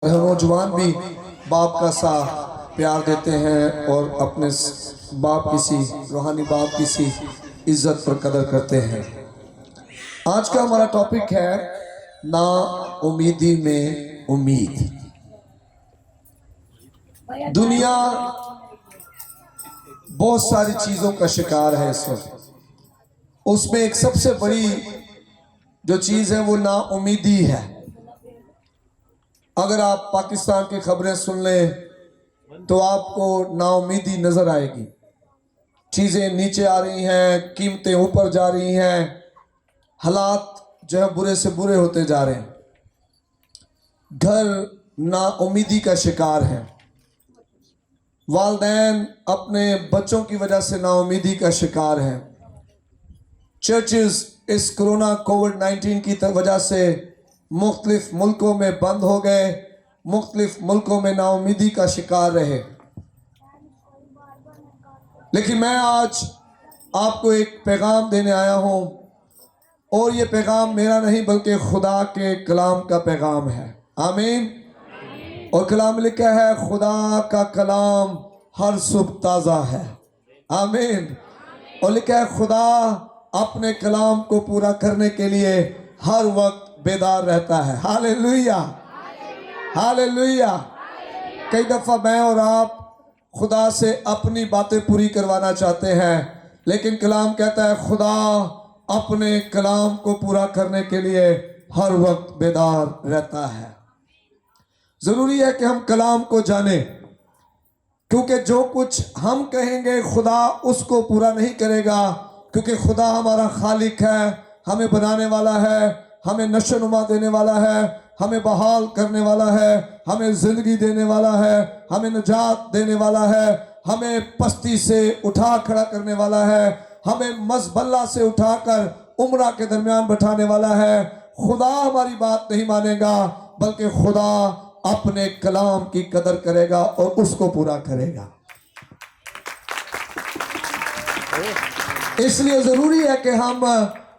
نوجوان بھی باپ کا سا پیار دیتے ہیں اور اپنے باپ کسی روحانی باپ کسی عزت پر قدر کرتے ہیں۔ آج کا ہمارا ٹاپک ہے نا امیدی میں امید۔ دنیا بہت ساری چیزوں کا شکار ہے اس وقت، اس میں ایک سب سے بڑی جو چیز ہے وہ نا امیدی ہے۔ اگر آپ پاکستان کی خبریں سن لیں تو آپ کو نا امیدی نظر آئے گی۔ چیزیں نیچے آ رہی ہیں، قیمتیں اوپر جا رہی ہیں، حالات جو ہے برے سے برے ہوتے جا رہے ہیں۔ گھر نا امیدی کا شکار ہیں، والدین اپنے بچوں کی وجہ سے نا امیدی کا شکار ہیں۔ چرچز اس کرونا کووڈ-19 کی وجہ سے مختلف ملکوں میں بند ہو گئے، مختلف ملکوں میں نا امیدی کا شکار رہے۔ لیکن میں آج آپ کو ایک پیغام دینے آیا ہوں، اور یہ پیغام میرا نہیں بلکہ خدا کے کلام کا پیغام ہے۔ آمین۔ اور کلام لکھا ہے خدا کا کلام ہر صبح تازہ ہے۔ آمین۔ اور لکھا ہے خدا اپنے کلام کو پورا کرنے کے لیے ہر وقت بیدار رہتا ہے۔ ہاللیلویہ، ہاللیلویہ۔ کئی دفعہ میں اور آپ خدا سے اپنی باتیں پوری کروانا چاہتے ہیں، لیکن کلام کہتا ہے خدا اپنے کلام کو پورا کرنے کے لیے ہر وقت بیدار رہتا ہے۔ ضروری ہے کہ ہم کلام کو جانیں، کیونکہ جو کچھ ہم کہیں گے خدا اس کو پورا نہیں کرے گا، کیونکہ خدا ہمارا خالق ہے، ہمیں بنانے والا ہے، ہمیں نشو نما دینے والا ہے، ہمیں بحال کرنے والا ہے، ہمیں زندگی دینے والا ہے، ہمیں نجات دینے والا ہے، ہمیں پستی سے اٹھا کھڑا کرنے والا ہے، ہمیں مزبلہ سے اٹھا کر عمرہ کے درمیان بٹھانے والا ہے۔ خدا ہماری بات نہیں مانے گا، بلکہ خدا اپنے کلام کی قدر کرے گا اور اس کو پورا کرے گا۔ اس لیے ضروری ہے کہ ہم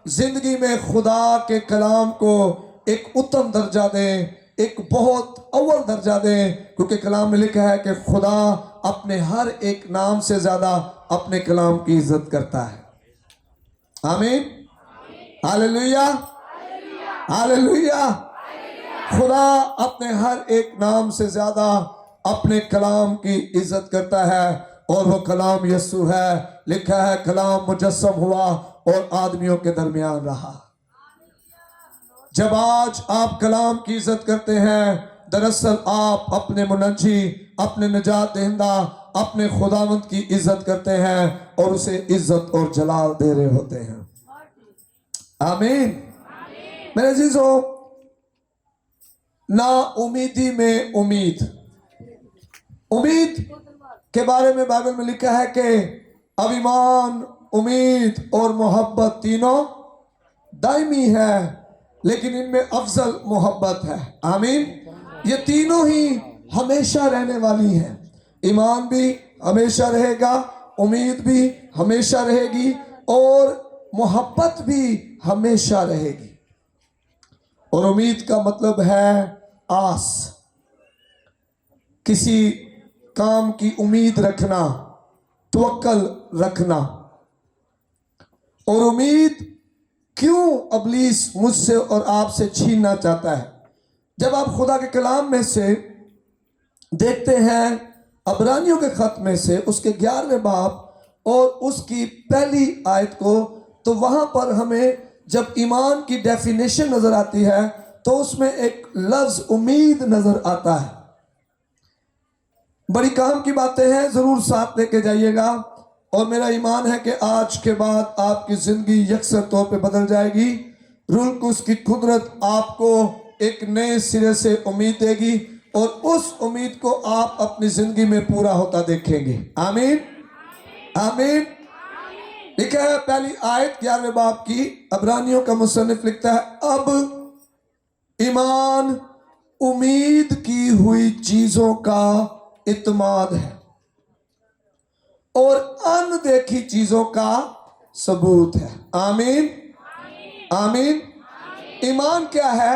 زندگی میں خدا کے کلام کو ایک اتم درجہ دیں، ایک بہت اول درجہ دیں، کیونکہ کلام میں لکھا ہے کہ خدا اپنے ہر ایک نام سے زیادہ اپنے کلام کی عزت کرتا ہے۔ آمین، ہاللیلویہ، ہاللیلویہ۔ خدا اپنے ہر ایک نام سے زیادہ اپنے کلام کی عزت کرتا ہے، اور وہ کلام یسوع ہے۔ لکھا ہے کلام مجسم ہوا اور آدمیوں کے درمیان رہا۔ جب آج آپ کلام کی عزت کرتے ہیں، دراصل آپ اپنے منجی، اپنے نجات دہندہ، اپنے خداوند کی عزت کرتے ہیں اور اسے عزت اور جلال دے رہے ہوتے ہیں۔ آمین۔ میرے عزیزو، نا امیدی میں امید۔ امید کے بارے میں بائبل میں لکھا ہے کہ اب ایمان، امید اور محبت تینوں دائمی ہے، لیکن ان میں افضل محبت ہے۔ آمین۔ یہ تینوں ہی ہمیشہ رہنے والی ہیں۔ ایمان بھی ہمیشہ رہے گا، امید بھی ہمیشہ رہے گی، اور محبت بھی ہمیشہ رہے گی۔ اور امید کا مطلب ہے آس، کسی کام کی امید رکھنا، توکل رکھنا۔ اور امید کیوں ابلیس مجھ سے اور آپ سے چھیننا چاہتا ہے؟ جب آپ خدا کے کلام میں سے دیکھتے ہیں، عبرانیوں کے خط میں سے اس کے 11ویں باب اور اس کی پہلی آیت کو، تو وہاں پر ہمیں جب ایمان کی ڈیفینیشن نظر آتی ہے تو اس میں ایک لفظ امید نظر آتا ہے۔ بڑی کام کی باتیں ہیں، ضرور ساتھ لے کے جائیے گا، اور میرا ایمان ہے کہ آج کے بعد آپ کی زندگی یکسر طور پہ بدل جائے گی۔ روح القدس کی قدرت آپ کو ایک نئے سرے سے امید دے گی، اور اس امید کو آپ اپنی زندگی میں پورا ہوتا دیکھیں گے۔ آمین، آمین۔ لکھا ہے پہلی آیت 11ویں باب کی، عبرانیوں کا مصنف لکھتا ہے اب ایمان امید کی ہوئی چیزوں کا اعتماد ہے اور ان دیکھی چیزوں کا ثبوت ہے۔ آمین، آمین۔ ایمان کیا ہے؟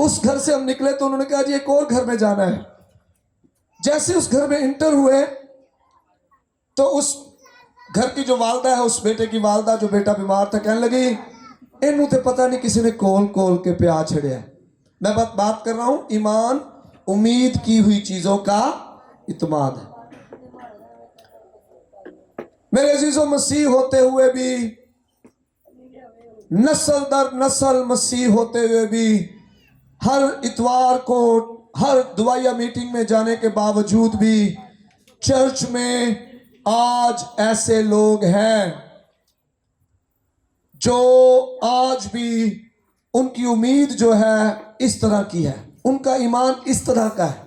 اس گھر سے ہم نکلے تو انہوں نے کہا جی ایک اور گھر میں جانا ہے. جیسے اس گھر میں انٹر ہوئے تو اس گھر کی جو والدہ ہے، اس بیٹے کی والدہ جو بیٹا بیمار تھا، کہنے لگی انہوں تے پتہ نہیں کسی نے کول کے پیار چھڑیا ہے. میں بات کر رہا ہوں ایمان امید کی ہوئی چیزوں کا اعتماد ہے. میرے عزیزوں، مسیح ہوتے ہوئے بھی، نسل در نسل مسیح ہوتے ہوئے بھی، ہر اتوار کو ہر دعائیہ میٹنگ میں جانے کے باوجود بھی چرچ میں آج ایسے لوگ ہیں جو آج بھی ان کی امید جو ہے اس طرح کی ہے، ان کا ایمان اس طرح کا ہے،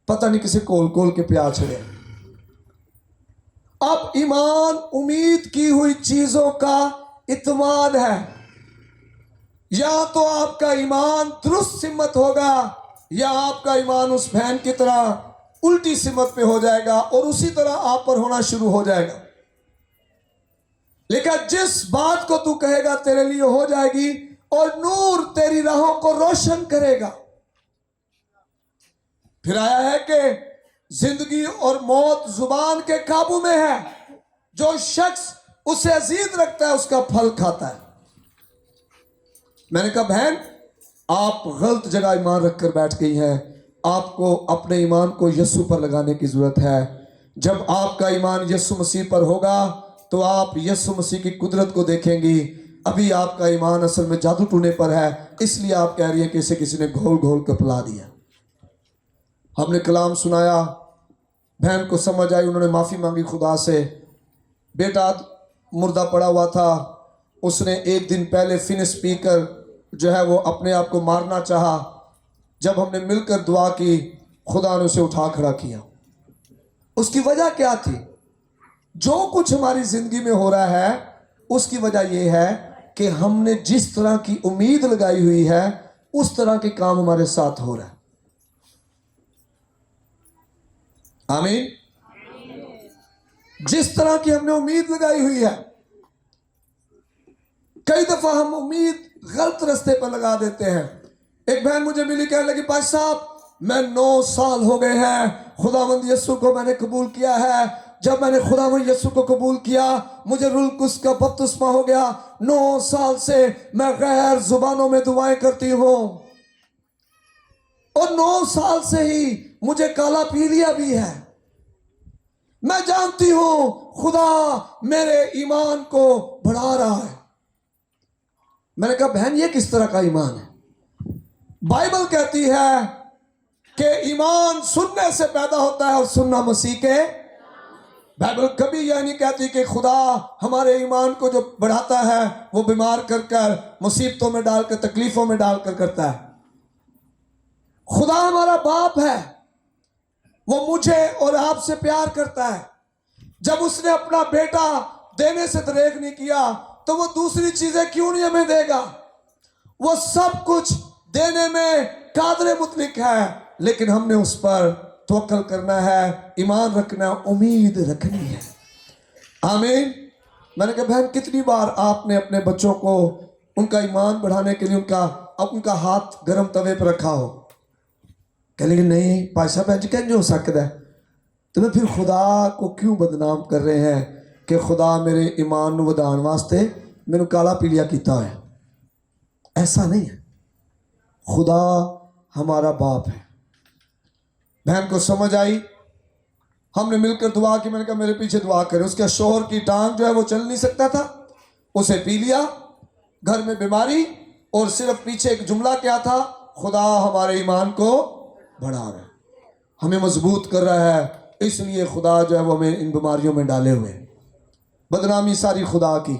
پتہ نہیں کسی کول کے پیار چھڑے. اب ایمان امید کی ہوئی چیزوں کا اعتماد ہے. یا تو آپ کا ایمان درست سمت ہوگا، یا آپ کا ایمان اس بہن کی طرح الٹی سمت پہ ہو جائے گا اور اسی طرح آپ پر ہونا شروع ہو جائے گا. لیکن جس بات کو تو کہے گا تیرے لیے ہو جائے گی، اور نور تیری راہوں کو روشن کرے گا. پھر آیا ہے کہ زندگی اور موت زبان کے قابو میں ہے، جو شخص اسے عزیز رکھتا ہے اس کا پھل کھاتا ہے. میں نے کہا بہن آپ غلط جگہ ایمان رکھ کر بیٹھ گئی ہیں. آپ کو اپنے ایمان کو یسوع پر لگانے کی ضرورت ہے. جب آپ کا ایمان یسوع مسیح پر ہوگا تو آپ یسوع مسیح کی قدرت کو دیکھیں گی. ابھی آپ کا ایمان اصل میں جادو ٹونے پر ہے، اس لیے آپ کہہ رہی ہیں کہ اسے کسی نے گھول کر پلا دیا. ہم نے کلام سنایا، بہن کو سمجھ آئی، انہوں نے معافی مانگی خدا سے. بیٹا مردہ پڑا ہوا تھا، اس نے ایک دن پہلے فنس پی کر جو ہے وہ اپنے آپ کو مارنا چاہا. جب ہم نے مل کر دعا کی، خدا نے اسے اٹھا کھڑا کیا. اس کی وجہ کیا تھی؟ جو کچھ ہماری زندگی میں ہو رہا ہے اس کی وجہ یہ ہے کہ ہم نے جس طرح کی امید لگائی ہوئی ہے اس طرح کے کام ہمارے ساتھ ہو رہا ہے. آمین. جس طرح کی ہم نے امید لگائی ہوئی ہے، کئی دفعہ ہم امید غلط رستے پر لگا دیتے ہیں. ایک بہن مجھے ملی، کہنے لگی پاش صاحب میں 9 سال ہو گئے ہیں خداوند یسوع کو میں نے قبول کیا ہے. جب میں نے خداوند یسوع کو قبول کیا مجھے روح القدس کا بپتسمہ ہو گیا. 9 سال سے میں غیر زبانوں میں دعائیں کرتی ہوں، اور 9 سال سے ہی مجھے کالا پیلیا بھی ہے. میں جانتی ہوں خدا میرے ایمان کو بڑھا رہا ہے. میں نے کہا بہن یہ کس طرح کا ایمان ہے؟ بائبل کہتی ہے کہ ایمان سننے سے پیدا ہوتا ہے اور سننا مسیح کے. بائبل کبھی یہ نہیں کہتی کہ خدا ہمارے ایمان کو جو بڑھاتا ہے وہ بیمار کر مصیبتوں میں ڈال کر تکلیفوں میں ڈال کر کرتا ہے. خدا ہمارا باپ ہے، وہ مجھے اور آپ سے پیار کرتا ہے. جب اس نے اپنا بیٹا دینے سے دریغ نہیں کیا تو وہ دوسری چیزیں کیوں نہیں ہمیں دے گا؟ وہ سب کچھ دینے میں قادر مطلق ہے، لیکن ہم نے اس پر توکل کرنا ہے، ایمان رکھنا، امید رکھنی ہے. آمین. میں نے کہا بہن کتنی بار آپ نے اپنے بچوں کو ان کا ایمان بڑھانے کے لیے ان کا ہاتھ گرم توے پر رکھا ہو؟ کہہ لیں گے نہیں پاش صاحب انج کہیں ہو سکتا ہے. تو میں پھر خدا کو کیوں بدنام کر رہے ہیں کہ خدا میرے ایمان نو ودان واسطے میں نے کالا پیلیا کیتا ہے؟ ایسا نہیں ہے. خدا ہمارا باپ ہے. بہن کو سمجھ آئی، ہم نے مل کر دعا کی. میں نے کہا میرے پیچھے دعا کرے. اس کے شوہر کی ٹانگ جو ہے وہ چل نہیں سکتا تھا، اسے پی لیا، گھر میں بیماری، اور صرف پیچھے ایک جملہ کیا تھا؟ خدا ہمارے ایمان کو بڑھا رہا ہے، ہمیں مضبوط کر رہا ہے، اس لیے خدا جو ہے وہ ہمیں ان بیماریوں میں ڈالے ہوئے. بدنامی ساری خدا کی.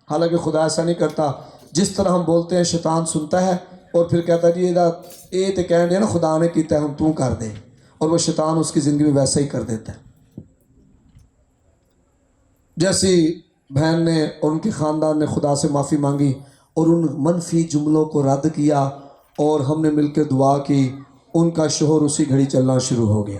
حالانکہ خدا ایسا نہیں کرتا. جس طرح ہم بولتے ہیں شیطان سنتا ہے اور پھر کہتا ہے جی یہ تو کہہ دیا نا خدا نے کیتا ہے ہم تو کر دیں، اور وہ شیطان اس کی زندگی میں ویسا ہی کر دیتا ہے. جیسی بہن نے اور ان کے خاندان نے خدا سے معافی مانگی اور ان منفی جملوں کو رد کیا اور ہم نے مل کے دعا کی، ان کا شوہر اسی گھڑی چلنا شروع ہو گیا.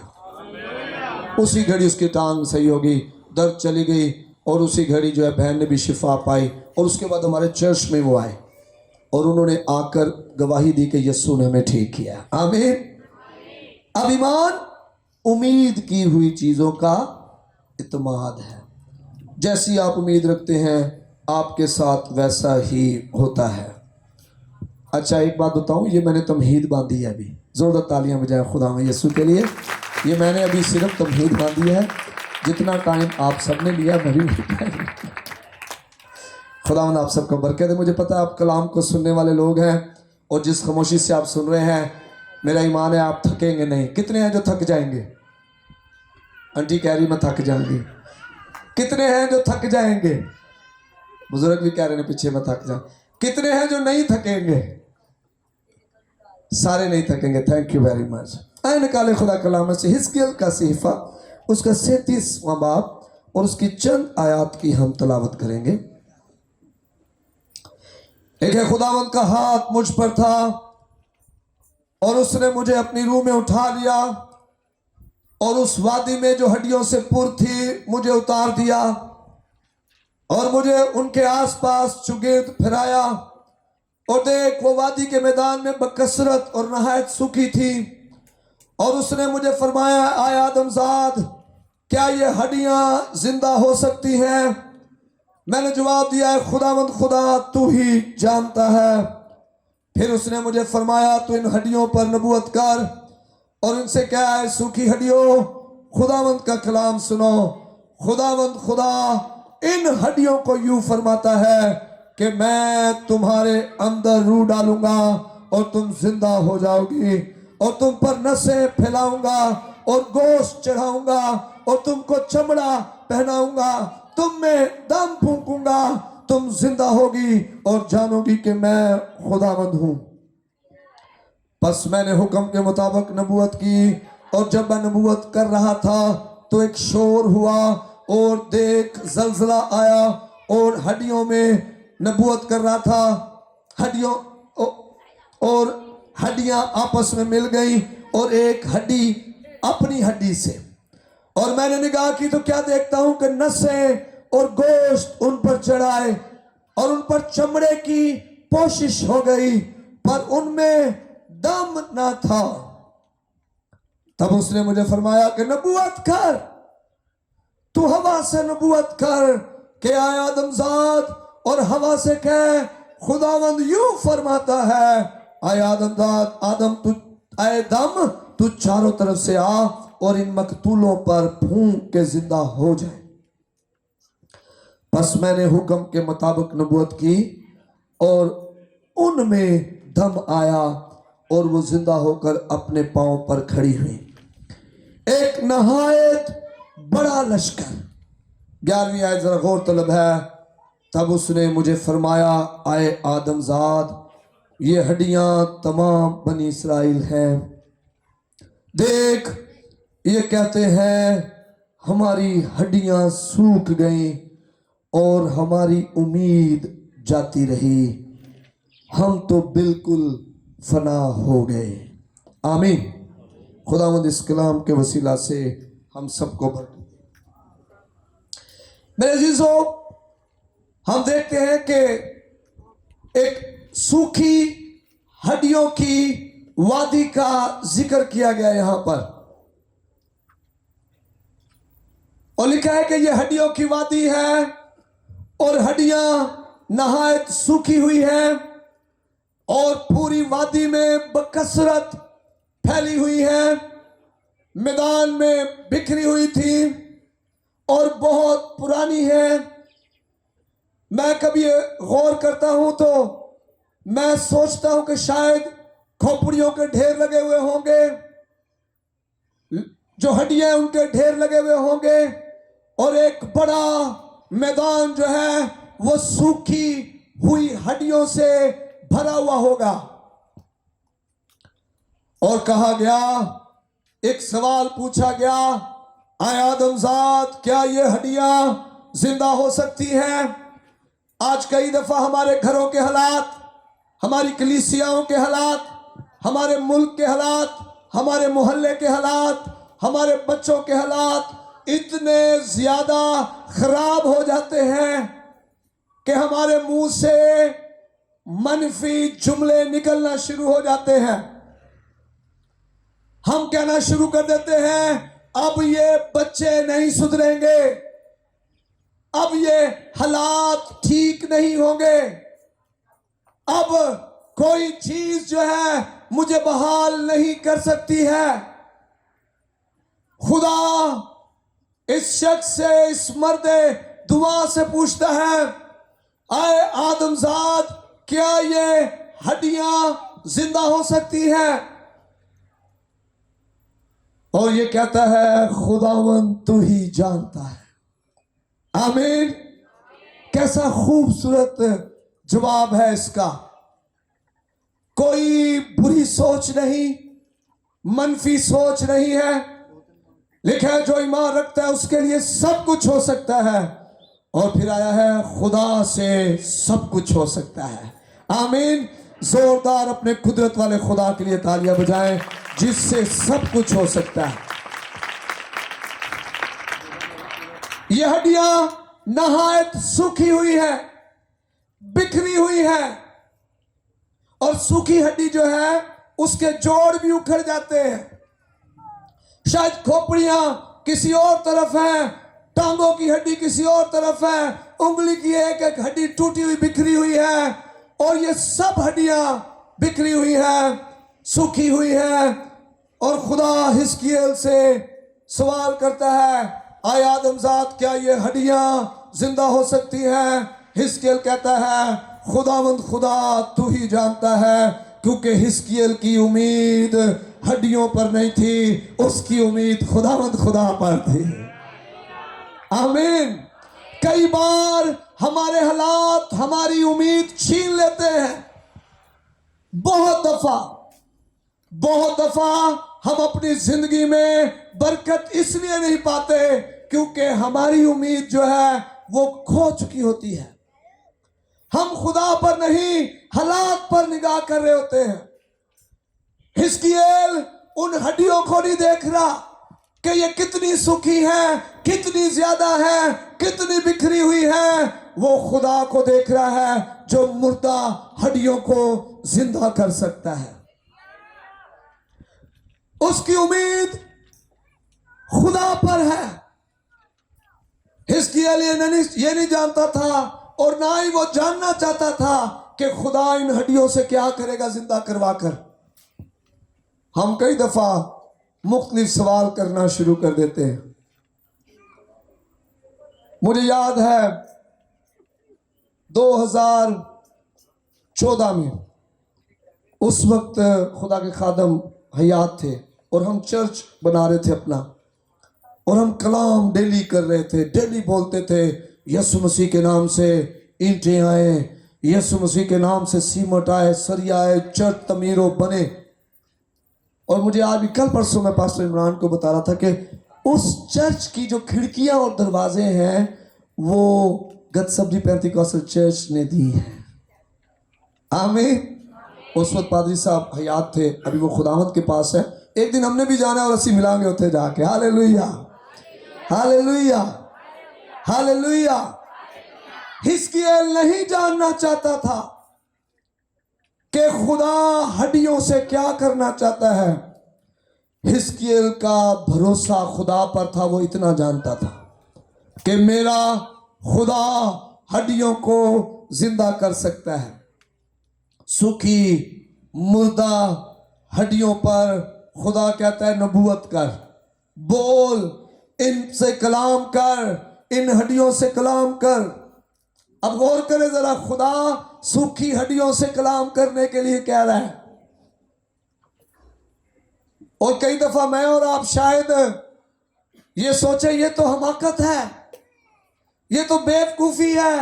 اسی گھڑی اس کی ٹانگ صحیح ہو گئی، درد چلی گئی، اور اسی گھڑی جو ہے بہن نے بھی شفا پائی. اور اس کے بعد ہمارے چرچ میں وہ آئے. اور انہوں نے آ کر گواہی دی کہ یسوع نے ہمیں ٹھیک کیا. آمین. اب ایمان امید کی ہوئی چیزوں کا اعتماد ہے. جیسی آپ امید رکھتے ہیں آپ کے ساتھ ویسا ہی ہوتا ہے. اچھا ایک بات بتاؤں, یہ میں نے تمہید باندھی ہے ابھی. زوردار تالیاں بجائیں خدا میں یسوع کے لیے. یہ میں نے ابھی صرف تمہید باندھی ہے. جتنا ٹائم آپ سب نے لیا میں بھی خداوند آپ سب کو برکت دے. مجھے پتہ ہے آپ کلام کو سننے والے لوگ ہیں, اور جس خاموشی سے آپ سن رہے ہیں میرا ایمان ہے آپ تھکیں گے نہیں. کتنے ہیں جو تھک جائیں گے؟ انٹی کہہ رہی میں تھک جاؤں گی. کتنے ہیں جو تھک جائیں گے؟ بزرگ بھی کہہ رہے ہیں پیچھے میں تھک جاؤں. کتنے ہیں جو نہیں تھکیں گے؟ سارے نہیں تھکیں گے. Thank you very much. آئے نکالے خدا کلام سے حزقیل کا صحیفہ, اس کا 37واں باب اور اس کی چند آیات کی ہم تلاوت کریں گے. ایک ہے خداوند کا ہاتھ مجھ پر تھا اور اس نے مجھے اپنی روح میں اٹھا لیا اور اس وادی میں جو ہڈیوں سے پر تھی مجھے اتار دیا اور مجھے ان کے آس پاس چگرد پھرایا. اور دیکھ وہ وادی کے میدان میں بکثرت اور نہایت سوکھی تھی. اور اس نے مجھے فرمایا, آئے آدم زاد, کیا یہ ہڈیاں زندہ ہو سکتی ہیں؟ میں نے جواب دیا, ہے خداوند خدا تو ہی جانتا ہے. پھر اس نے مجھے فرمایا, تو ان ہڈیوں پر نبوت کر اور ان سے کہا, ہے سوکھی ہڈیوں خداوند کا کلام سنو. خداوند خدا ان ہڈیوں کو یوں فرماتا ہے کہ میں تمہارے اندر روح ڈالوں گا اور تم زندہ ہو جاؤ گی, اور تم پر نسیں پھیلاؤں گا اور گوشت چڑھاؤں گا اور تم کو چمڑا پہناؤں گا. تم میں دم پھونکوں گا, تم زندہ ہوگی اور جانو گی کہ میں خداوند ہوں. پس میں نے حکم کے مطابق نبوت کی, اور جب میں نبوت کر رہا تھا تو ایک شور ہوا اور دیکھ زلزلہ آیا اور ہڈیوں میں نبوت کر رہا تھا ہڈیوں اور ہڈیاں آپس میں مل گئیں اور ایک ہڈی اپنی ہڈی سے. اور میں نے نگاہ کی تو کیا دیکھتا ہوں کہ نسیں اور گوشت ان پر چڑھائے اور ان پر چمڑے کی پوشش ہو گئی, پر ان میں دم نہ تھا. تب اس نے مجھے فرمایا کہ نبوت کر, تو ہوا سے نبوت کر کہ آئے آدم زاد, اور ہوا سے کہہ خداوند یوں فرماتا ہے, آئے آدم زاد, اے دم تو چاروں طرف سے آ اور ان مقتولوں پر پھونک کے زندہ ہو جائے. پس میں نے حکم کے مطابق نبوت کی اور ان میں دم آیا اور وہ زندہ ہو کر اپنے پاؤں پر کھڑی ہوئی. ایک نہایت بڑا لشکر. 11ویں آیت ذرا غور طلب ہے. تب اس نے مجھے فرمایا, آئے آدم زاد, یہ ہڈیاں تمام بنی اسرائیل ہیں. دیکھ یہ کہتے ہیں ہماری ہڈیاں سوکھ گئیں اور ہماری امید جاتی رہی, ہم تو بالکل فنا ہو گئے. آمین. خداوند اس کلام کے وسیلہ سے ہم سب کو برکت. میرے عزیزو, ہم دیکھتے ہیں کہ ایک سوکھی ہڈیوں کی وادی کا ذکر کیا گیا یہاں پر, اور لکھا ہے کہ یہ ہڈیوں کی وادی ہے اور ہڈیاں نہایت سوکھی ہوئی ہیں اور پوری وادی میں بکثرت پھیلی ہوئی ہے, میدان میں بکھری ہوئی تھی اور بہت پرانی ہے. میں کبھی غور کرتا ہوں تو میں سوچتا ہوں کہ شاید کھوپڑیوں کے ڈھیر لگے ہوئے ہوں گے, جو ہڈیاں ان کے ڈھیر لگے ہوئے ہوں گے, اور ایک بڑا میدان جو ہے وہ سوکھی ہوئی ہڈیوں سے بھرا ہوا ہوگا. اور کہا گیا, ایک سوال پوچھا گیا, آئے آدم زاد, کیا یہ ہڈیاں زندہ ہو سکتی ہیں؟ آج کئی دفعہ ہمارے گھروں کے حالات, ہماری کلیسیاؤں کے حالات, ہمارے ملک کے حالات, ہمارے محلے کے حالات, ہمارے بچوں کے حالات اتنے زیادہ خراب ہو جاتے ہیں کہ ہمارے منہ سے منفی جملے نکلنا شروع ہو جاتے ہیں. ہم کہنا شروع کر دیتے ہیں اب یہ بچے نہیں سدھریں گے, اب یہ حالات ٹھیک نہیں ہوں گے, اب کوئی چیز جو ہے مجھے بحال نہیں کر سکتی ہے. خدا اس شخص سے, اس مرد دعا سے پوچھتا ہے, اے آدم زاد, کیا یہ ہڈیاں زندہ ہو سکتی ہیں؟ اور یہ کہتا ہے خداوند تو ہی جانتا ہے. آمین. کیسا خوبصورت جواب ہے اس کا. کوئی بری سوچ نہیں, منفی سوچ نہیں ہے. لکھا ہے جو ایمان رکھتا ہے اس کے لیے سب کچھ ہو سکتا ہے. اور پھر آیا ہے خدا سے سب کچھ ہو سکتا ہے. آمین. زوردار اپنے قدرت والے خدا کے لیے تالیاں بجائیں جس سے سب کچھ ہو سکتا ہے. یہ ہڈیاں نہایت سوکھی ہوئی ہے, بکھری ہوئی ہے, اور سوکھی ہڈی جو ہے اس کے جوڑ بھی اکھڑ جاتے ہیں. شاید کھوپڑیاں کسی اور طرف ہیں, ٹانگوں کی ہڈی کسی اور طرف ہے, انگلی کی ایک ایک ہڈی ٹوٹی ہوئی بکھری ہوئی ہے, اور یہ سب ہڈیاں بکھری ہوئی ہیں, سوکھی ہوئی ہیں. اور خدا حزقیل سے سوال کرتا ہے, اے آدم زاد, کیا یہ ہڈیاں زندہ ہو سکتی ہیں؟ حزقیل کہتا ہے خداوند خدا تو ہی جانتا ہے, کیونکہ حزقیل کی امید ہڈیوں پر نہیں تھی, اس کی امید خداوند خدا پر تھی. آمین. کئی بار ہمارے حالات ہماری امید چھین لیتے ہیں. بہت دفعہ ہم اپنی زندگی میں برکت اس لیے نہیں پاتے کیونکہ ہماری امید جو ہے وہ کھو چکی ہوتی ہے. ہم خدا پر نہیں حالات پر نگاہ کر رہے ہوتے ہیں. حزقیل ان ہڈیوں کو نہیں دیکھ رہا کہ یہ کتنی سوکھی ہیں, کتنی زیادہ ہیں, کتنی بکھری ہوئی ہیں. وہ خدا کو دیکھ رہا ہے جو مردہ ہڈیوں کو زندہ کر سکتا ہے. اس کی امید خدا پر ہے. حزقیل یہ نہیں جانتا تھا اور نہ ہی وہ جاننا چاہتا تھا کہ خدا ان ہڈیوں سے کیا کرے گا زندہ کروا کر. ہم کئی دفعہ مختلف سوال کرنا شروع کر دیتے ہیں. مجھے یاد ہے 2014 میں, اس وقت خدا کے خادم حیات تھے اور ہم چرچ بنا رہے تھے اپنا, اور ہم کلام ڈیلی کر رہے تھے. ڈیلی بولتے تھے یسوع مسیح کے نام سے اینٹیں آئے, یسوع مسیح کے نام سے سیمٹ آئے, سریا آئے, چرچ تعمیر و بنے. اور مجھے آج بھی کل پرسوں میں پاسٹر عمران کو بتا رہا تھا کہ اس چرچ کی جو کھڑکیاں اور دروازے ہیں وہ گتسبری پینتیکوسل چرچ نے دی ہیں. آمین. اس وقت پادری صاحب حیات تھے, ابھی وہ خداوند کے پاس ہے. ایک دن ہم نے بھی جانا اور اسی ملائیں گے اتنے جا کے. ہاللیلویہ, ہاللیلویہ, ہاللیلویہ. حزقیل نہیں جاننا چاہتا تھا کہ خدا ہڈیوں سے کیا کرنا چاہتا ہے. حزقیل کا بھروسہ خدا پر تھا. وہ اتنا جانتا تھا کہ میرا خدا ہڈیوں کو زندہ کر سکتا ہے. سوکھی مردہ ہڈیوں پر خدا کہتا ہے نبوت کر, بول, ان سے کلام کر, ان ہڈیوں سے کلام کر. اب غور کرے ذرا, خدا سوکھی ہڈیوں سے کلام کرنے کے لیے کہہ رہا ہے. اور کئی دفعہ میں اور آپ شاید یہ سوچیں یہ تو حماقت ہے, یہ تو بیوقوفی ہے.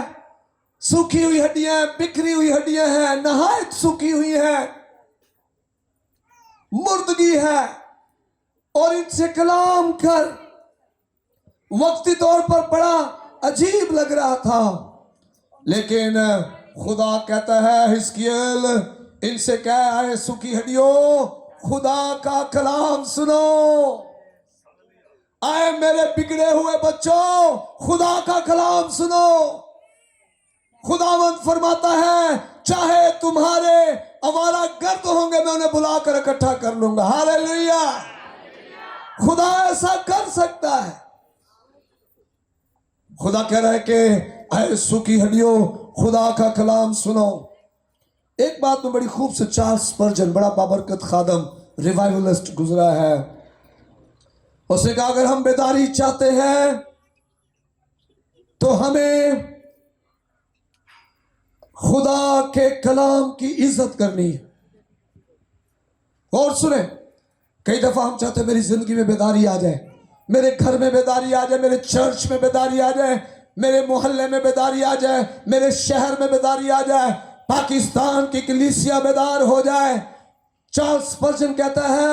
سوکھی ہوئی ہڈیاں, بکھری ہوئی ہڈیاں ہیں, نہایت سوکھی ہوئی ہیں, مردگی ہے, اور ان سے کلام کر. وقتی طور پر بڑا عجیب لگ رہا تھا, لیکن خدا کہتا ہے حزقیل ان سے کہہ, اے سوکھی ہڈیوں خدا کا کلام سنو. اے میرے بگڑے ہوئے بچوں خدا کا کلام سنو. خداوند فرماتا ہے چاہے تمہارے ہمارا گرد ہوں گے میں انہیں بلا کر اکٹھا کر لوں گا. ہاللیلویا. خدا ایسا کر سکتا ہے. خدا کہہ رہا ہے کہ اے سوکھی ہڈیوں خدا کا کلام سنو. ایک بات میں بڑی خوب سے چارلس اسپرجن بڑا بابرکت خادم ریوائولسٹ گزرا ہے. اس نے کہا اگر ہم بیداری چاہتے ہیں تو ہمیں خدا کے کلام کی عزت کرنی ہے. اور سنیں، کئی دفعہ ہم چاہتے ہیں میری زندگی میں بیداری آ جائے، میرے گھر میں بیداری آ جائے، میرے چرچ میں بیداری آ جائے، میرے محلے میں بیداری آ جائے، میرے شہر میں بیداری آ جائے، پاکستان کی کلیسیا بیدار ہو جائے. چارلس اسپرجن کہتا ہے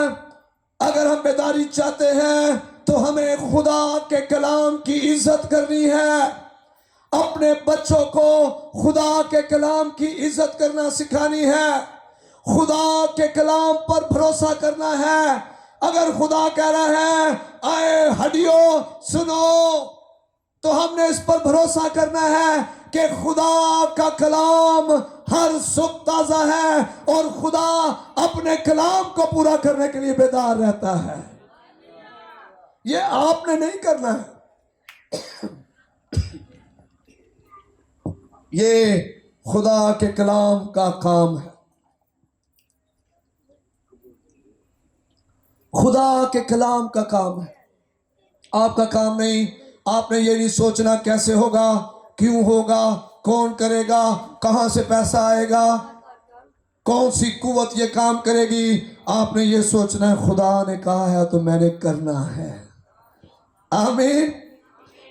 اگر ہم بیداری چاہتے ہیں تو ہمیں خدا کے کلام کی عزت کرنی ہے. اپنے بچوں کو خدا کے کلام کی عزت کرنا سکھانی ہے. خدا کے کلام پر بھروسہ کرنا ہے. اگر خدا کہہ رہا ہے اے ہڈیوں سنو، تو ہم نے اس پر بھروسہ کرنا ہے کہ خدا کا کلام ہر صبح تازہ ہے اور خدا اپنے کلام کو پورا کرنے کے لیے بیدار رہتا ہے. یہ آپ نے نہیں کرنا ہے، یہ خدا کے کلام کا کام ہے. خدا کے کلام کا کام ہے، آپ کا کام نہیں. آپ نے یہ نہیں سوچنا کیسے ہوگا، کیوں ہوگا، کون کرے گا، کہاں سے پیسہ آئے گا، کون سی قوت یہ کام کرے گی. آپ نے یہ سوچنا ہے خدا نے کہا ہے تو میں نے کرنا ہے. آمین.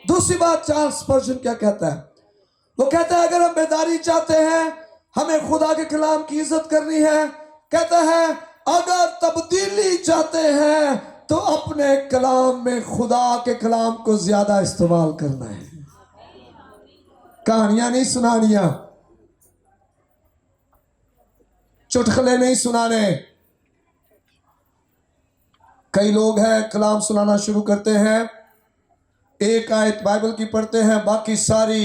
دوسری بات چارلس اسپرجن کیا کہتا ہے؟ وہ کہتا ہے اگر ہم بیداری چاہتے ہیں ہمیں خدا کے کلام کی عزت کرنی ہے. کہتا ہے اگر تبدیلی چاہتے ہیں تو اپنے کلام میں خدا کے کلام کو زیادہ استعمال کرنا ہے. کہانیاں نہیں سنانیاں، چٹکلے نہیں سنانے. کئی لوگ ہیں کلام سنانا شروع کرتے ہیں، ایک آیت بائبل کی پڑھتے ہیں، باقی ساری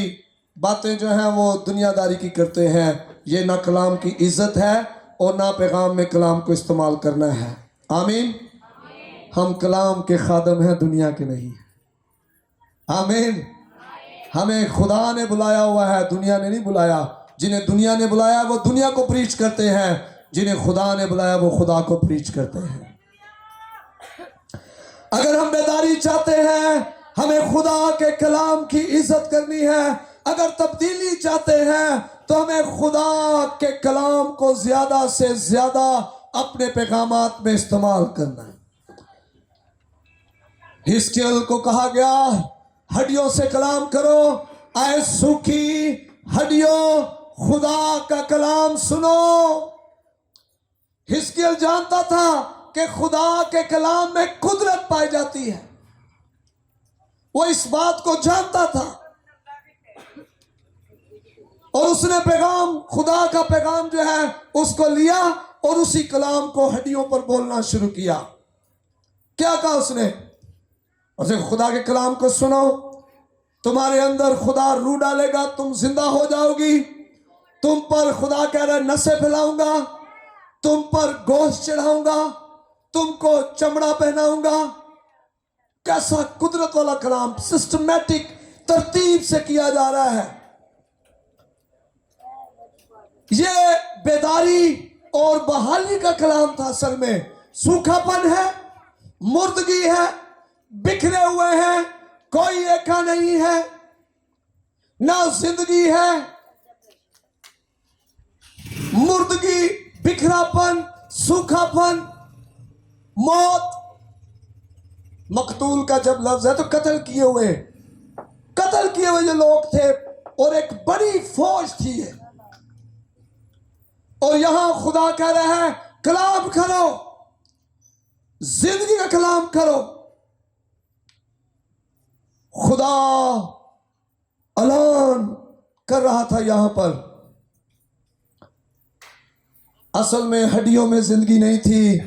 باتیں جو ہیں وہ دنیا داری کی کرتے ہیں. یہ نہ کلام کی عزت ہے اور نہ پیغام میں کلام کو استعمال کرنا ہے. آمین. ہم کلام کے خادم ہیں، دنیا کے نہیں. آمین. ہمیں خدا نے بلایا ہوا ہے، دنیا نے نہیں بلایا. جنہیں دنیا نے بلایا وہ دنیا کو پریچ کرتے ہیں، جنہیں خدا نے بلایا وہ خدا کو پریچ کرتے ہیں. اگر ہم بیداری چاہتے ہیں ہمیں خدا کے کلام کی عزت کرنی ہے. اگر تبدیلی چاہتے ہیں تو ہمیں خدا کے کلام کو زیادہ سے زیادہ اپنے پیغامات میں استعمال کرنا ہے. حزقیل کو کہا گیا ہڈیوں سے کلام کرو، اے سوکھی ہڈیوں خدا کا کلام سنو. حزقیل جانتا تھا کہ خدا کے کلام میں قدرت پائی جاتی ہے، وہ اس بات کو جانتا تھا اور اس نے پیغام، خدا کا پیغام جو ہے اس کو لیا اور اسی کلام کو ہڈیوں پر بولنا شروع کیا. کیا کہا اس نے؟ اسے خدا کے کلام کو سنو، تمہارے اندر خدا روح ڈالے گا، تم زندہ ہو جاؤ گی. تم پر خدا کہہ رہا ہے نسیں پھیلاؤں گا، تم پر گوشت چڑھاؤں گا، تم کو چمڑا پہناؤں گا. کیسا قدرت والا کلام، سسٹمیٹک ترتیب سے کیا جا رہا ہے. یہ بیداری اور بحالی کا کلام تھا. اصل میں سوکھا پن ہے، مردگی ہے، بکھرے ہوئے ہیں، کوئی ایکا نہیں ہے، نہ زندگی ہے. مردگی، بکھرا پن، سوکھا پن، موت. مقتول کا جب لفظ ہے تو قتل کیے ہوئے جو لوگ تھے اور ایک بڑی فوج تھی یہ. اور یہاں خدا کہہ رہا ہے کلام کرو، زندگی کا کلام کرو. خدا اعلان کر رہا تھا یہاں پر. اصل میں ہڈیوں میں زندگی نہیں تھی،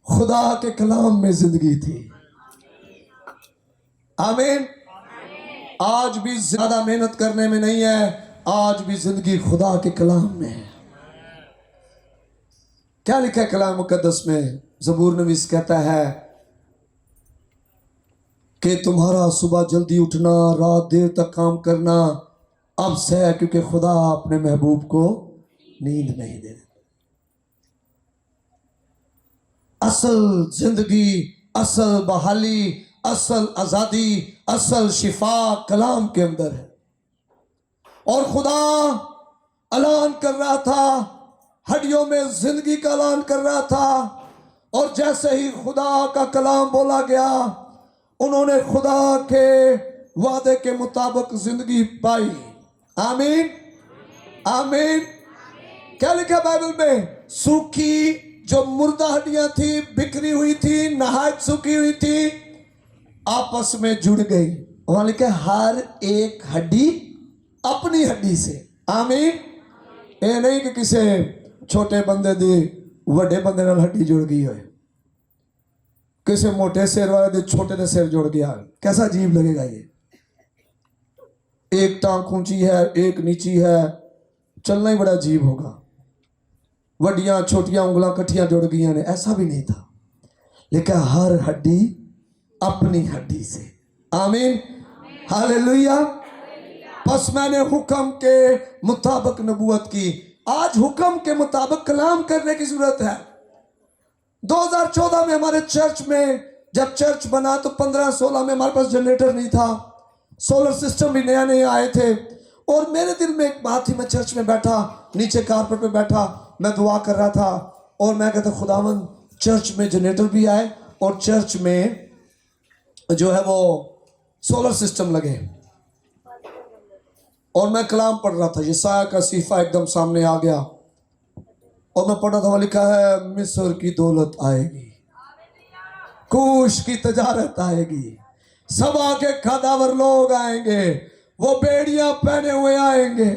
خدا کے کلام میں زندگی تھی. آمین. آج بھی زیادہ محنت کرنے میں نہیں ہے، آج بھی زندگی خدا کے کلام میں ہے۔ کیا لکھا ہے کلام مقدس میں؟ زبور نویس کہتا ہے کہ تمہارا صبح جلدی اٹھنا، رات دیر تک کام کرنا اب سے ہے، کیونکہ خدا اپنے محبوب کو نیند نہیں دے دیتا۔ اصل زندگی، اصل بحالی، اصل آزادی، اصل شفا کلام کے اندر ہے۔ اور خدا اعلان کر رہا تھا، ہڈیوں میں زندگی کا اعلان کر رہا تھا، اور جیسے ہی خدا کا کلام بولا گیا انہوں نے خدا کے وعدے کے مطابق زندگی پائی۔ آمین آمین۔ کیا لکھا بائبل میں؟ سوکھی جو مردہ ہڈیاں تھی، بکھری ہوئی تھی، نہایت سوکھی ہوئی تھی، آپس میں جڑ گئی۔ وہاں لکھا ہر ایک ہڈی اپنی ہڈی سے۔ آمین۔ اے نہیں کہ کسی چھوٹے بندے دی وڈے بندے نال ہڈی جڑ گئی ہوئے، کسی موٹے سیر والے دی چھوٹے دے سیر جڑ گیا، کیسا عجیب لگے گا یہ؟ ایک ٹانک اونچی ہے، ایک نیچی ہے، چلنا ہی بڑا عجیب ہوگا۔ وڈیاں چھوٹیاں انگلاں کٹھیاں جڑ گئی ہیں، ایسا بھی نہیں تھا، لیکن ہر ہڈی اپنی ہڈی سے۔ آمین ہاللیلویہ۔ پس میں نے حکم کے مطابق نبوت کی۔ آج حکم کے مطابق کلام کرنے کی ضرورت ہے۔ 2014 میں ہمارے چرچ میں جب چرچ بنا تو 15-16 میں ہمارے پاس جنریٹر نہیں تھا، سولر سسٹم بھی نیا نیا آئے تھے، اور میرے دل میں ایک بات تھی۔ میں چرچ میں بیٹھا، نیچے کارپٹ پہ بیٹھا، میں دعا کر رہا تھا، اور میں کہتا خداوند چرچ میں جنریٹر بھی آئے اور چرچ میں جو ہے وہ سولر سسٹم لگے۔ اور میں کلام پڑھ رہا تھا، یسایہ کا صحیفہ ایک دم سامنے آ گیا، اور میں پڑھ رہا تھا، وہاں لکھا ہے مصر کی دولت آئے گی، کوش کی تجارت آئے گی، سبا کے قداور لوگ آئیں گے، وہ بیڑیاں پہنے ہوئے آئیں گے۔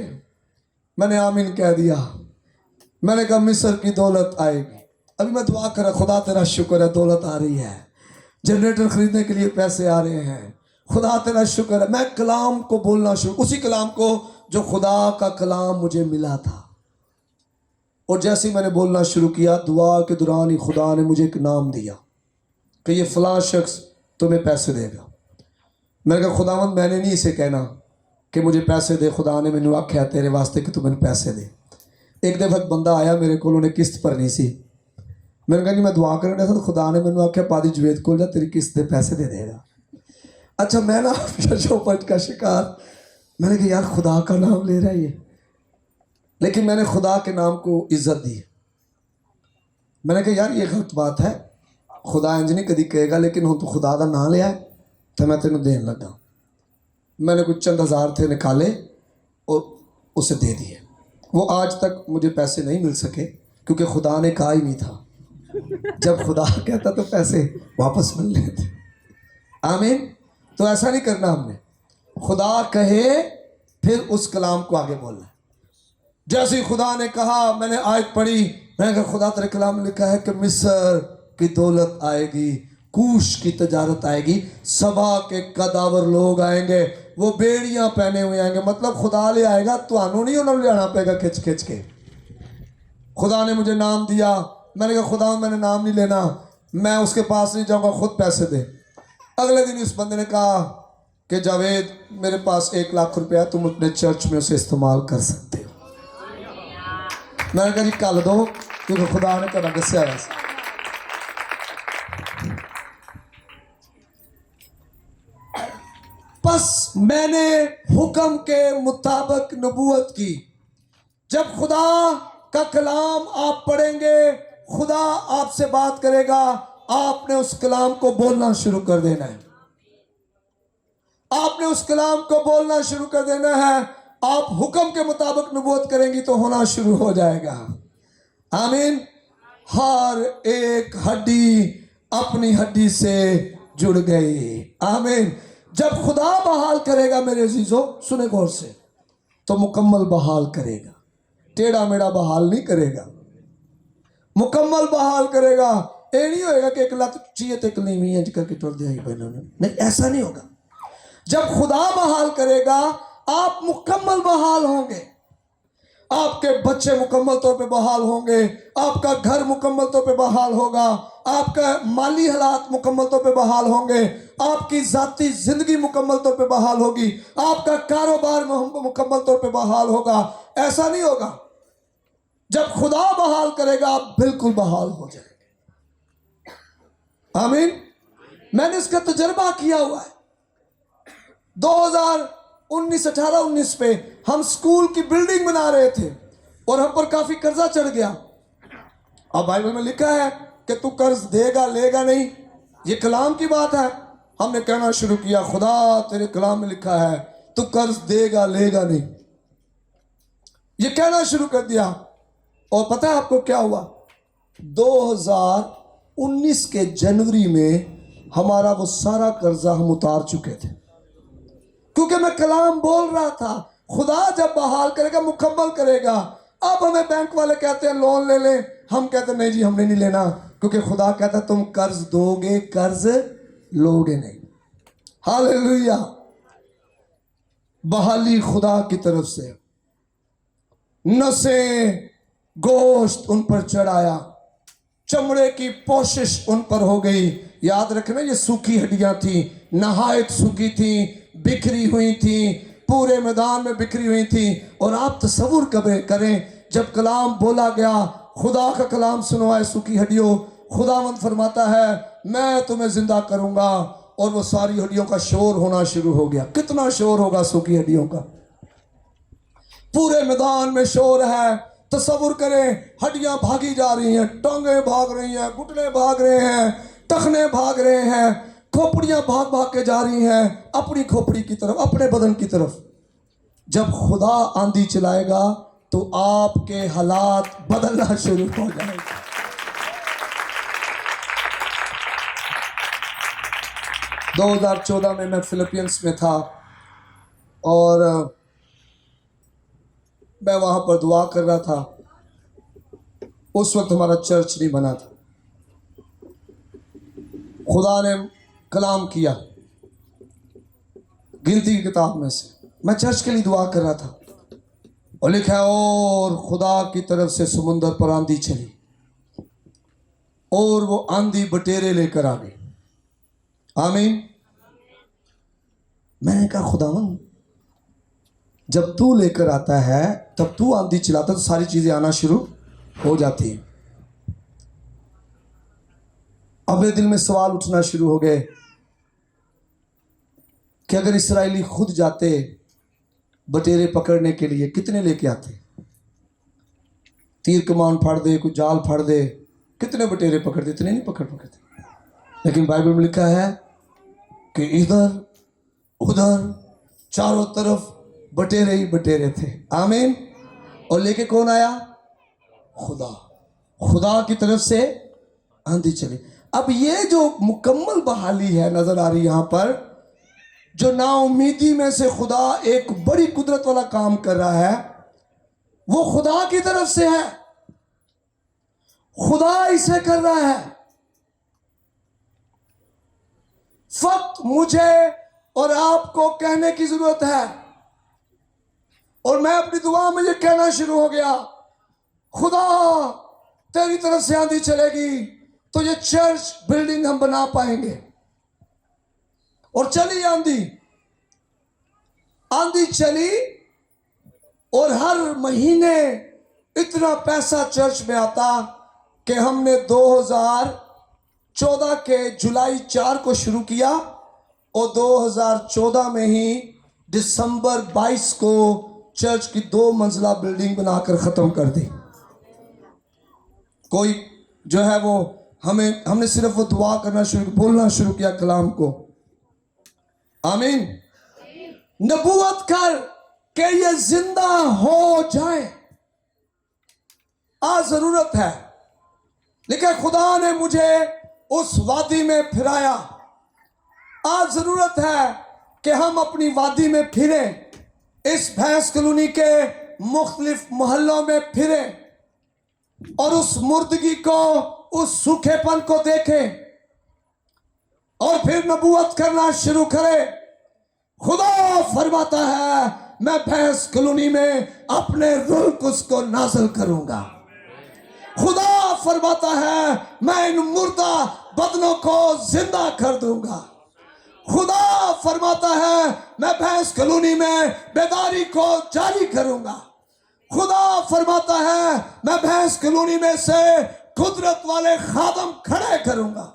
میں نے آمین کہہ دیا۔ میں نے کہا مصر کی دولت آئے گی۔ ابھی میں دعا کر رہا، خدا تیرا شکر ہے، دولت آ رہی ہے، جنریٹر خریدنے کے لیے پیسے آ رہے ہیں، خدا تیرا شکر ہے۔ میں کلام کو بولنا شروع، اسی کلام کو جو خدا کا کلام مجھے ملا تھا، اور جیسے ہی میں نے بولنا شروع کیا، دعا کے دوران ہی خدا نے مجھے ایک نام دیا کہ یہ فلاں شخص تمہیں پیسے دے گا۔ میں نے کہا خداوند میں نے نہیں اسے کہنا کہ مجھے پیسے دے، خدا نے مینوں آکھیا تیرے واسطے کہ تو میں پیسے دے۔ ایک دفعہ ایک بندہ آیا میرے کو، انہوں نے قسط بھرنی سی، میں نے کہا جی میں دعا کرنے تھا تو خدا نے مینوں آکھیا پادی جوید کول جا، تیری قسط دے پیسے دے دے گا۔ اچھا میں نا شوپٹ کا شکار، میں نے کہا یار خدا کا نام لے رہا ہے یہ، لیکن میں نے خدا کے نام کو عزت دی۔ میں نے کہا یار یہ غلط بات ہے، خدا انج نہیں کدی کہے گا، لیکن ہوں تو خدا دا نام لیا ہے تو میں تینوں دین لگا۔ میں نے کچھ چند ہزار تھے نکالے اور اسے دے دیے۔ وہ آج تک مجھے پیسے نہیں مل سکے، کیونکہ خدا نے کہا ہی نہیں تھا، جب خدا کہتا تو پیسے واپس ملنے تھے۔ آمین۔ تو ایسا نہیں کرنا، ہم نے خدا کہے پھر اس کلام کو آگے بولنا ہے۔ جیسے ہی خدا نے کہا، میں نے آیت پڑھی، میں نے کہا خدا تیرے کلام میں لکھا ہے کہ مصر کی دولت آئے گی، کوش کی تجارت آئے گی، سبا کے قداور لوگ آئیں گے، وہ بیڑیاں پہنے ہوئے آئیں گے۔ مطلب خدا لے آئے گا، تو انہوں نہیں انہوں لے آنا پڑے گا کھچ کھچ کے۔ خدا نے مجھے نام دیا، میں نے کہا خدا میں نے نام نہیں لینا، میں اس کے پاس نہیں جاؤں گا، خود پیسے دے۔ اگلے دن اس بندے نے کہا کہ جاوید میرے پاس 1 لاکھ روپیہ، تم اپنے چرچ میں اسے استعمال کر سکتے ہو۔ میں نے کہا جی کل دو، کیونکہ خدا نے کہا دسیا ہے۔ پس میں نے حکم کے مطابق نبوت کی۔ جب خدا کا کلام آپ پڑھیں گے، خدا آپ سے بات کرے گا، آپ نے اس کلام کو بولنا شروع کر دینا ہے۔ آپ نے اس کلام کو بولنا شروع کر دینا ہے۔ آپ حکم کے مطابق نبوت کریں گی تو ہونا شروع ہو جائے گا۔ آمین۔ ہر ایک ہڈی اپنی ہڈی سے جڑ گئی۔ آمین۔ جب خدا بحال کرے گا میرے عزیزوں، سنیں غور سے، تو مکمل بحال کرے گا، ٹیڑھا میڑا بحال نہیں کرے گا، مکمل بحال کرے گا۔ اے نہیں ہوئے گا کہ ایک لت چیئے ایک نیوی انج کر کے ٹر دیا ہی بہنوں نے، نہیں، ایسا نہیں ہوگا۔ جب خدا بحال کرے گا، آپ مکمل بحال ہوں گے، آپ کے بچے مکمل طور پہ بحال ہوں گے، آپ کا گھر مکمل طور پہ بحال ہوگا، آپ کا مالی حالات مکمل طور پہ بحال ہوں گے، آپ کی ذاتی زندگی مکمل طور پہ بحال ہوگی، آپ کا کاروبار مکمل طور پہ بحال ہوگا۔ ایسا نہیں ہوگا، جب خدا بحال کرے گا آپ بالکل بحال ہو جائیں گے۔ آمین۔ میں نے اس کا تجربہ کیا ہوا ہے۔ 2019 پہ ہم سکول کی بلڈنگ بنا رہے تھے اور ہم پر کافی قرضہ چڑھ گیا۔ اب بائبل میں لکھا ہے کہ تو قرض دے گا لے گا نہیں، یہ کلام کی بات ہے۔ ہم نے کہنا شروع کیا، خدا تیرے کلام میں لکھا ہے تو قرض دے گا لے گا نہیں، یہ کہنا شروع کر دیا۔ اور پتہ ہے آپ کو کیا ہوا؟ 2019 کے جنوری میں ہمارا وہ سارا قرضہ ہم اتار چکے تھے، کیونکہ میں کلام بول رہا تھا خدا جب بحال کرے گا مکمل کرے گا۔ اب ہمیں بینک والے کہتے ہیں لون لے لیں، ہم کہتے ہیں نہیں جی ہم نے نہیں لینا، کیونکہ خدا کہتا ہے تم قرض دو گے قرض لو گے نہیں۔ ہاللیلویہ۔ بحالی خدا کی طرف سے، نسیں گوشت ان پر چڑھایا، چمڑے کی پوشش ان پر ہو گئی۔ یاد رکھنا یہ سوکھی ہڈیاں تھیں، نہایت سوکھی تھیں، بکھری ہوئی تھیں، پورے میدان میں بکھری ہوئی تھیں۔ اور آپ تصور کریں جب کلام بولا گیا، خدا کا کلام سنوائے سوکھی ہڈیوں، خداوند فرماتا ہے میں تمہیں زندہ کروں گا، اور وہ ساری ہڈیوں کا شور ہونا شروع ہو گیا۔ کتنا شور ہوگا سوکھی ہڈیوں کا؟ پورے میدان میں شور ہے۔ تصور کریں ہڈیاں بھاگی جا رہی ہیں، ٹانگیں بھاگ رہی ہیں، گھٹنے بھاگ رہے ہیں، ٹخنے بھاگ رہے ہیں، کھوپڑیاں بھاگ بھاگ کے جا رہی ہیں اپنی کھوپڑی کی طرف، اپنے بدن کی طرف۔ جب خدا آندھی چلائے گا تو آپ کے حالات بدلنا شروع ہو جائیں گے۔ دو ہزار 14 میں میں فلپینس میں تھا اور میں وہاں پر دعا کر رہا تھا۔ اس وقت ہمارا چرچ نہیں بنا تھا۔ خدا نے کلام کیا گنتی کی کتاب میں سے، میں چرچ کے لیے دعا کر رہا تھا اور لکھا ہے اور خدا کی طرف سے سمندر پر آندھی چلی اور وہ آندھی بٹیرے لے کر آ گئی۔ آمین۔ میں نے کہا خداوند جب تو لے کر آتا ہے تب تو آندھی چلاتا تو ساری چیزیں آنا شروع ہو جاتی ہیں۔ اب میرے دل میں سوال اٹھنا شروع ہو گئے کہ اگر اسرائیلی خود جاتے بٹیرے پکڑنے کے لیے کتنے لے کے آتے؟ تیر کمان پھاڑ دے، کوئی جال پھاڑ دے، کتنے بٹیرے پکڑتے؟ اتنے نہیں پکڑتے۔ لیکن بائبل میں لکھا ہے کہ ادھر ادھر چاروں طرف بٹیرے ہی بٹیرے تھے۔ آمین۔ اور لے کے کون آیا؟ خدا۔ خدا کی طرف سے آندھی چلی۔ اب یہ جو مکمل بحالی ہے نظر آ رہی یہاں پر، جو نا امیدی میں سے خدا ایک بڑی قدرت والا کام کر رہا ہے، وہ خدا کی طرف سے ہے، خدا اسے کر رہا ہے۔ فقط مجھے اور آپ کو کہنے کی ضرورت ہے، اور میں اپنی دعا میں یہ کہنا شروع ہو گیا خدا تیری طرف سے آندھی چلے گی تو یہ چرچ بلڈنگ ہم بنا پائیں گے۔ اور چلی آندھی، آندھی چلی اور ہر مہینے اتنا پیسہ چرچ میں آتا کہ ہم نے 2014 کے جولائی 4 کو شروع کیا اور 2014 میں ہی دسمبر 22 کو چرچ کی 2 منزلہ بلڈنگ بنا کر ختم کر دی۔ کوئی جو ہے وہ ہم نے صرف وہ دعا کرنا بولنا شروع کیا کلام کو۔ آمین۔ نبوت کر کہ یہ زندہ ہو جائیں، آج ضرورت ہے۔ لیکن خدا نے مجھے اس وادی میں پھرایا، آج ضرورت ہے کہ ہم اپنی وادی میں پھریں، اس بھینس کلونی کے مختلف محلوں میں پھریں اور اس مردگی کو، اس سوکھے پن کو دیکھیں اور پھر نبوت کرنا شروع کریں۔ خدا فرماتا ہے میں بھینس کلونی میں اپنے روح قدس کو نازل کروں گا۔ خدا فرماتا ہے میں ان مردہ بدنوں کو زندہ کر دوں گا۔ خدا فرماتا ہے میں بھینس کلونی میں بیداری کو جاری کروں گا۔ خدا فرماتا ہے میں بھینس کلونی میں سے قدرت والے خادم کھڑے کروں گا۔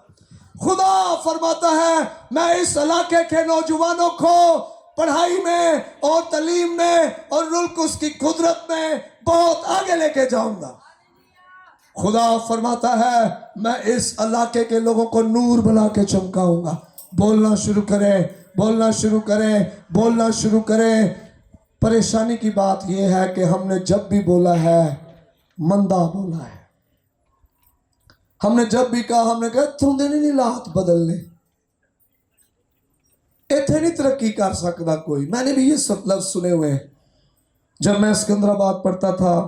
خدا فرماتا ہے میں اس علاقے کے نوجوانوں کو پڑھائی میں اور تعلیم میں اور روح القدس کی قدرت میں بہت آگے لے کے جاؤں گا۔ خدا فرماتا ہے میں اس علاقے کے لوگوں کو نور بنا کے چمکاؤں گا۔ بولنا شروع کریں، بولنا شروع کریں، بولنا شروع کریں۔ پریشانی کی بات یہ ہے کہ ہم نے جب بھی بولا ہے مندہ بولا ہے۔ ہم نے جب بھی کہا ہم نے کہا تھوندے نہیں لات بدلنے، ایتھے نہیں ترقی کر سکتا کوئی۔ میں نے بھی یہ سب لفظ سنے ہوئے ہیں۔ جب میں سکندرآباد پڑھتا تھا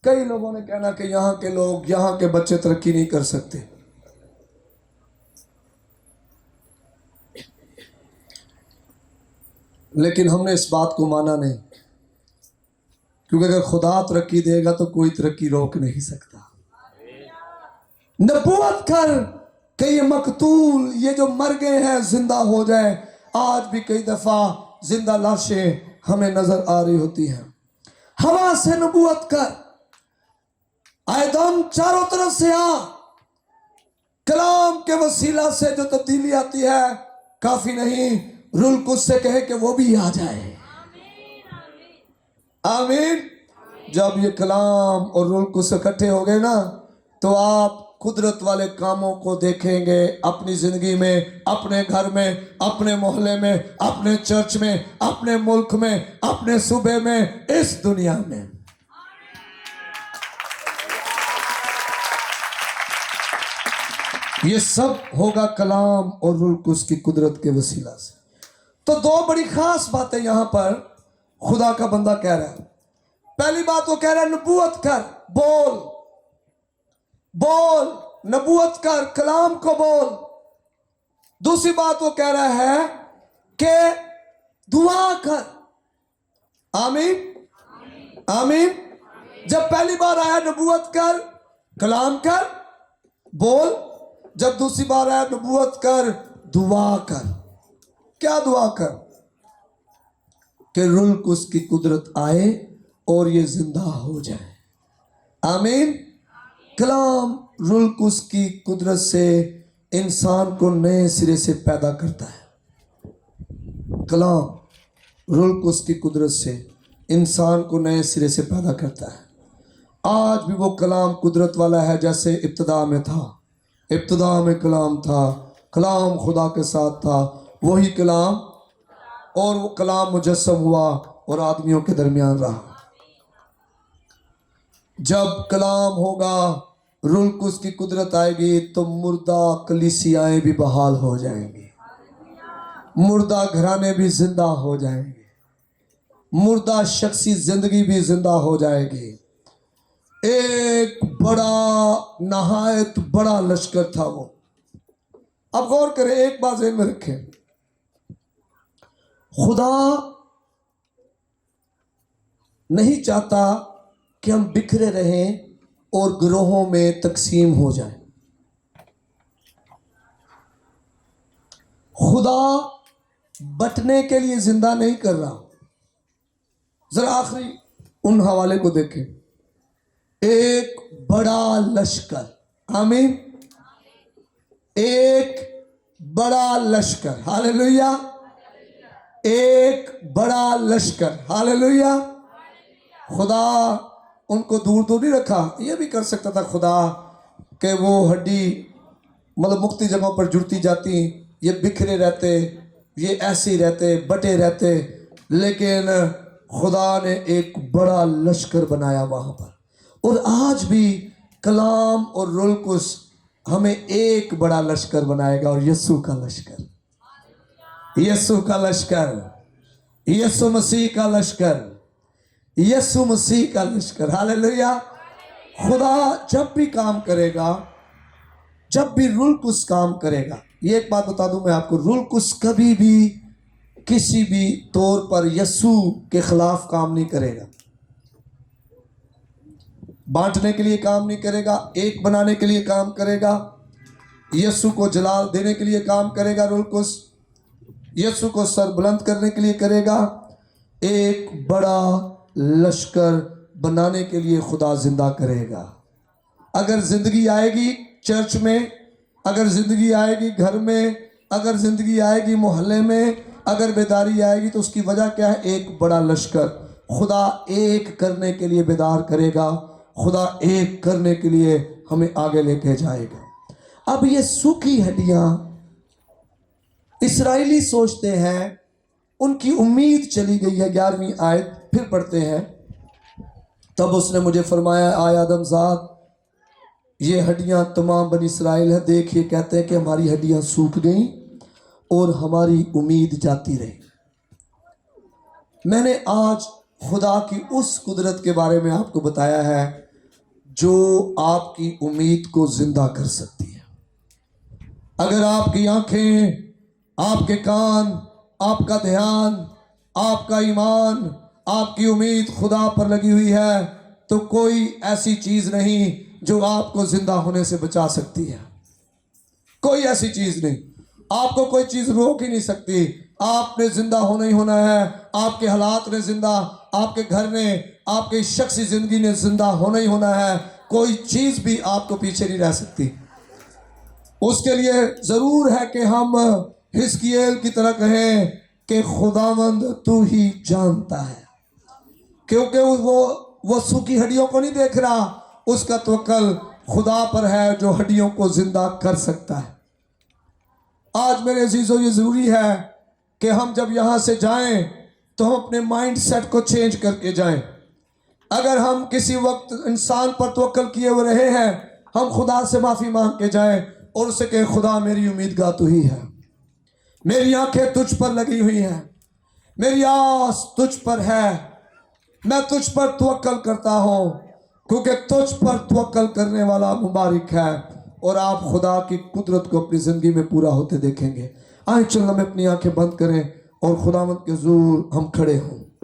کئی لوگوں نے کہنا کہ یہاں کے لوگ، یہاں کے بچے ترقی نہیں کر سکتے۔ لیکن ہم نے اس بات کو مانا نہیں، کیونکہ اگر خدا ترقی دے گا تو کوئی ترقی روک نہیں سکتا۔ نبوت کر کہ یہ مقتول، یہ جو مر گئے ہیں زندہ ہو جائیں۔ آج بھی کئی دفعہ زندہ لاشیں ہمیں نظر آ رہی ہوتی ہیں۔ ہوا سے نبوت کر، آئے دم چاروں طرف سے آ، کلام کے وسیلہ سے جو تبدیلی آتی ہے کافی نہیں، روح القدس سے کہے کہ وہ بھی آ جائے۔ آمین۔ جب یہ کلام اور روح القدس اکٹھے ہو گئے نا تو آپ قدرت والے کاموں کو دیکھیں گے اپنی زندگی میں، اپنے گھر میں، اپنے محلے میں، اپنے چرچ میں، اپنے ملک میں، اپنے صوبے میں، اس دنیا میں۔ یہ سب ہوگا کلام اور روح القدس کی قدرت کے وسیلہ سے۔ تو دو بڑی خاص باتیں یہاں پر خدا کا بندہ کہہ رہا ہے۔ پہلی بات وہ کہہ رہا ہے نبوت کر، بول بول، نبوت کر، کلام کو بول۔ دوسری بات وہ کہہ رہا ہے کہ دعا کر۔ آمین آمین۔ جب پہلی بار آیا نبوت کر، کلام کر، بول، جب دوسری بار آیا نبوت کر، دعا کر۔ کیا دعا کر؟ کہ روح القدس کی قدرت آئے اور یہ زندہ ہو جائے۔ آمین۔ کلام روح القدس کی قدرت سے انسان کو نئے سرے سے پیدا کرتا ہے۔ کلام روح القدس کی قدرت سے انسان کو نئے سرے سے پیدا کرتا ہے۔ آج بھی وہ کلام قدرت والا ہے جیسے ابتدا میں تھا۔ ابتدا میں کلام تھا، کلام خدا کے ساتھ تھا، وہی کلام، اور وہ کلام مجسم ہوا اور آدمیوں کے درمیان رہا۔ جب کلام ہوگا، روح القدس کی قدرت آئے گی تو مردہ کلیسیائیں بھی بحال ہو جائیں گی، مردہ گھرانے بھی زندہ ہو جائیں گے، مردہ شخصی زندگی بھی زندہ ہو جائے گی۔ ایک بڑا، نہایت بڑا لشکر تھا وہ۔ اب غور کریں، ایک بات ذہن میں رکھیں، خدا نہیں چاہتا کہ ہم بکھرے رہیں اور گروہوں میں تقسیم ہو جائیں۔ خدا بٹنے کے لیے زندہ نہیں کر رہا۔ ذرا آخری ان حوالے کو دیکھیں، ایک بڑا لشکر، آمین، ایک بڑا لشکر، ہاللیلویہ، ایک بڑا لشکر، ہاللیلویہ۔ خدا ان کو دور دور نہیں رکھا۔ یہ بھی کر سکتا تھا خدا کہ وہ ہڈی مختلف جگہوں پر جڑتی جاتی، یہ بکھرے رہتے، یہ ایسے ہی رہتے، بٹے رہتے، لیکن خدا نے ایک بڑا لشکر بنایا وہاں پر۔ اور آج بھی کلام اور روح القدس ہمیں ایک بڑا لشکر بنائے گا، اور یسوع کا لشکر، یسوع کا لشکر، یسوع مسیح کا لشکر، یسوع مسیح کا لشکر، ہاللیلویہ۔ خدا جب بھی کام کرے گا، جب بھی روح القدس کام کرے گا، یہ ایک بات بتا دوں میں آپ کو، روح القدس کبھی بھی کسی بھی طور پر یسوع کے خلاف کام نہیں کرے گا، بانٹنے کے لیے کام نہیں کرے گا، ایک بنانے کے لیے کام کرے گا، یسوع کو جلال دینے کے لیے کام کرے گا، روح القدس یسوع کو سر بلند کرنے کے لیے کرے گا، ایک بڑا لشکر بنانے کے لیے خدا زندہ کرے گا۔ اگر زندگی آئے گی چرچ میں، اگر زندگی آئے گی گھر میں، اگر زندگی آئے گی محلے میں، اگر بیداری آئے گی تو اس کی وجہ کیا ہے؟ ایک بڑا لشکر خدا ایک کرنے کے لیے بیدار کرے گا، خدا ایک کرنے کے لیے ہمیں آگے لے کے جائے گا۔ اب یہ سوکھی ہڈیاں اسرائیلی سوچتے ہیں، ان کی امید چلی گئی ہے۔ 11ویں آیت پھر پڑھتے ہیں، تب اس نے مجھے فرمایا، آئے آدم زاد، یہ ہڈیاں تمام بنی اسرائیل ہیں، دیکھیے کہتے ہیں کہ ہماری ہڈیاں سوکھ گئیں اور ہماری امید جاتی رہی۔ میں نے آج خدا کی اس قدرت کے بارے میں آپ کو بتایا ہے جو آپ کی امید کو زندہ کر سکتی ہے۔ اگر آپ کی آنکھیں، آپ کے کان، آپ کا دھیان، آپ کا ایمان، آپ کی امید خدا پر لگی ہوئی ہے تو کوئی ایسی چیز نہیں جو آپ کو زندہ ہونے سے بچا سکتی ہے۔ کوئی ایسی چیز نہیں، آپ کو کوئی چیز روک ہی نہیں سکتی۔ آپ نے زندہ ہونا ہی ہونا ہے، آپ کے حالات نے زندہ، آپ کے گھر نے، آپ کی شخصی زندگی نے زندہ ہونا ہی ہونا ہے۔ کوئی چیز بھی آپ کو پیچھے نہیں رہ سکتی۔ اس کے لیے ضرور ہے کہ ہم حزقییل کی طرح کہیں کہ خداوند تو ہی جانتا ہے، کیونکہ وہ سوکھی ہڈیوں کو نہیں دیکھ رہا، اس کا توکل خدا پر ہے جو ہڈیوں کو زندہ کر سکتا ہے۔ آج میرے عزیزو یہ ضروری ہے کہ ہم جب یہاں سے جائیں تو ہم اپنے مائنڈ سیٹ کو چینج کر کے جائیں۔ اگر ہم کسی وقت انسان پر توکل کیے ہوئے رہے ہیں، ہم خدا سے معافی مانگ کے جائیں اور اسے کہ خدا میری امیدگاہ تو ہی ہے، میری آنکھیں تجھ پر لگی ہوئی ہیں، میری آس تجھ پر ہے، میں تجھ پر توکل کرتا ہوں، کیونکہ تجھ پر توکل کرنے والا مبارک ہے، اور آپ خدا کی قدرت کو اپنی زندگی میں پورا ہوتے دیکھیں گے۔ آئیں چلنا میں اپنی آنکھیں بند کریں اور خداوند کے حضور ہم کھڑے ہوں۔